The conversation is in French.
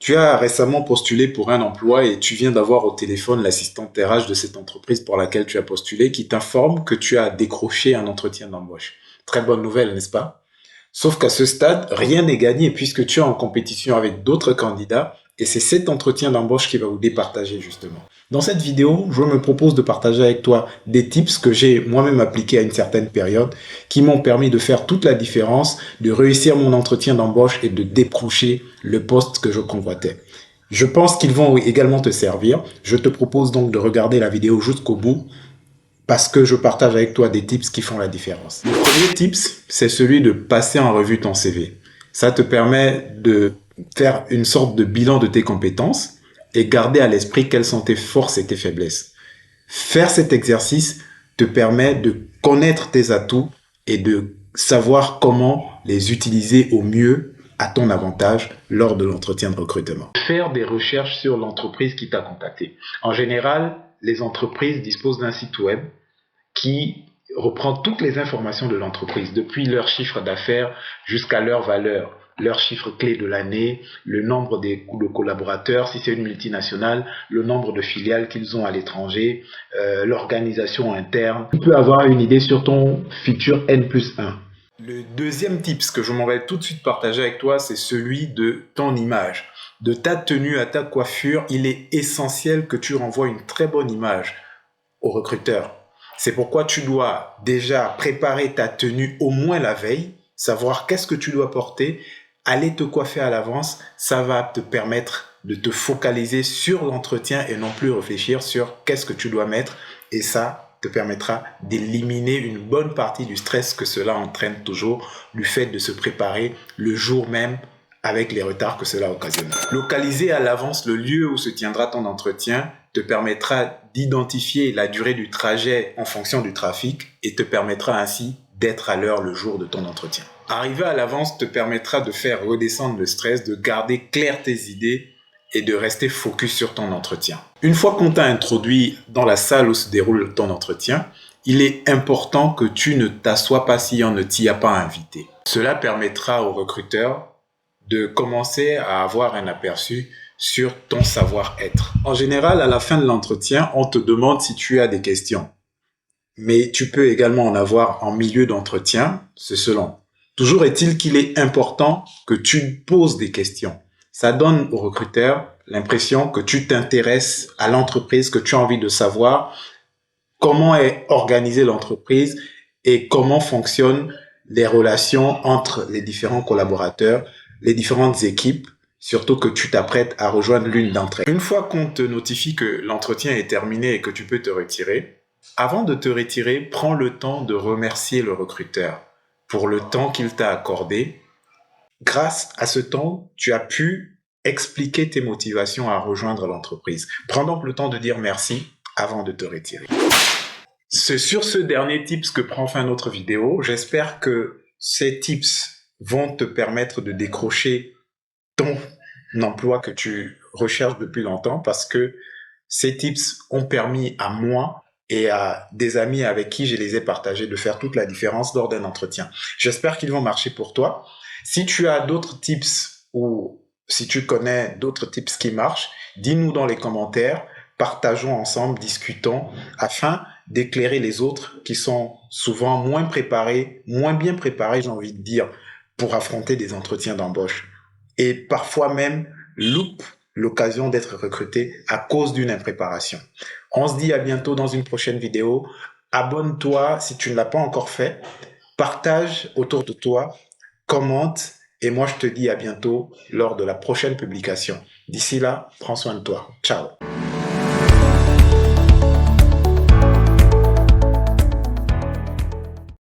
Tu as récemment postulé pour un emploi et tu viens d'avoir au téléphone l'assistante RH de cette entreprise pour laquelle tu as postulé qui t'informe que tu as décroché un entretien d'embauche. Très bonne nouvelle, n'est-ce pas? Sauf qu'à ce stade, rien n'est gagné puisque tu es en compétition avec d'autres candidats et c'est cet entretien d'embauche qui va vous départager justement. Dans cette vidéo, je me propose de partager avec toi des tips que j'ai moi-même appliqués à une certaine période qui m'ont permis de faire toute la différence, de réussir mon entretien d'embauche et de décrocher le poste que je convoitais. Je pense qu'ils vont également te servir. Je te propose donc de regarder la vidéo jusqu'au bout parce que je partage avec toi des tips qui font la différence. Le premier tips, c'est celui de passer en revue ton CV. Ça te permet de faire une sorte de bilan de tes compétences et garder à l'esprit quelles sont tes forces et tes faiblesses. Faire cet exercice te permet de connaître tes atouts et de savoir comment les utiliser au mieux à ton avantage lors de l'entretien de recrutement. Faire des recherches sur l'entreprise qui t'a contacté. En général, les entreprises disposent d'un site web qui reprend toutes les informations de l'entreprise, depuis leur chiffre d'affaires jusqu'à leur valeur, leurs chiffres clés de l'année, le nombre de collaborateurs, si c'est une multinationale, le nombre de filiales qu'ils ont à l'étranger, l'organisation interne. Tu peux avoir une idée sur ton futur N+1. Le deuxième tips que je m'en vais tout de suite partager avec toi, c'est celui de ton image. De ta tenue à ta coiffure, il est essentiel que tu renvoies une très bonne image au recruteur. C'est pourquoi tu dois déjà préparer ta tenue au moins la veille, savoir qu'est-ce que tu dois porter, aller te coiffer à l'avance. Ça va te permettre de te focaliser sur l'entretien et non plus réfléchir sur qu'est-ce que tu dois mettre. Et ça te permettra d'éliminer une bonne partie du stress que cela entraîne toujours, du fait de se préparer le jour même avec les retards que cela occasionne. Localiser à l'avance le lieu où se tiendra ton entretien te permettra d'identifier la durée du trajet en fonction du trafic et te permettra ainsi d'être à l'heure le jour de ton entretien. Arriver à l'avance te permettra de faire redescendre le stress, de garder claires tes idées et de rester focus sur ton entretien. Une fois qu'on t'a introduit dans la salle où se déroule ton entretien, il est important que tu ne t'assoies pas si on ne t'y a pas invité. Cela permettra au recruteur de commencer à avoir un aperçu sur ton savoir-être. En général, à la fin de l'entretien, on te demande si tu as des questions. Mais tu peux également en avoir en milieu d'entretien, c'est selon. Toujours est-il qu'il est important que tu poses des questions. Ça donne au recruteur l'impression que tu t'intéresses à l'entreprise, que tu as envie de savoir comment est organisée l'entreprise et comment fonctionnent les relations entre les différents collaborateurs, les différentes équipes, surtout que tu t'apprêtes à rejoindre l'une d'entre elles. Une fois qu'on te notifie que l'entretien est terminé et que tu peux te retirer, avant de te retirer, prends le temps de remercier le recruteur pour le temps qu'il t'a accordé. Grâce à ce temps, tu as pu expliquer tes motivations à rejoindre l'entreprise. Prends donc le temps de dire merci avant de te retirer. C'est sur ce dernier tips que prend fin notre vidéo. J'espère que ces tips vont te permettre de décrocher ton emploi que tu recherches depuis longtemps parce que ces tips ont permis à moi et à des amis avec qui je les ai partagés de faire toute la différence lors d'un entretien. J'espère qu'ils vont marcher pour toi. Si tu as d'autres tips ou si tu connais d'autres tips qui marchent, dis-nous dans les commentaires, partageons ensemble, discutons afin d'éclairer les autres qui sont souvent moins préparés, moins bien préparés, j'ai envie de dire, pour affronter des entretiens d'embauche. Et parfois même loupent l'occasion d'être recrutés à cause d'une impréparation. On se dit à bientôt dans une prochaine vidéo. Abonne-toi si tu ne l'as pas encore fait. Partage autour de toi, commente et moi je te dis à bientôt lors de la prochaine publication. D'ici là, prends soin de toi. Ciao.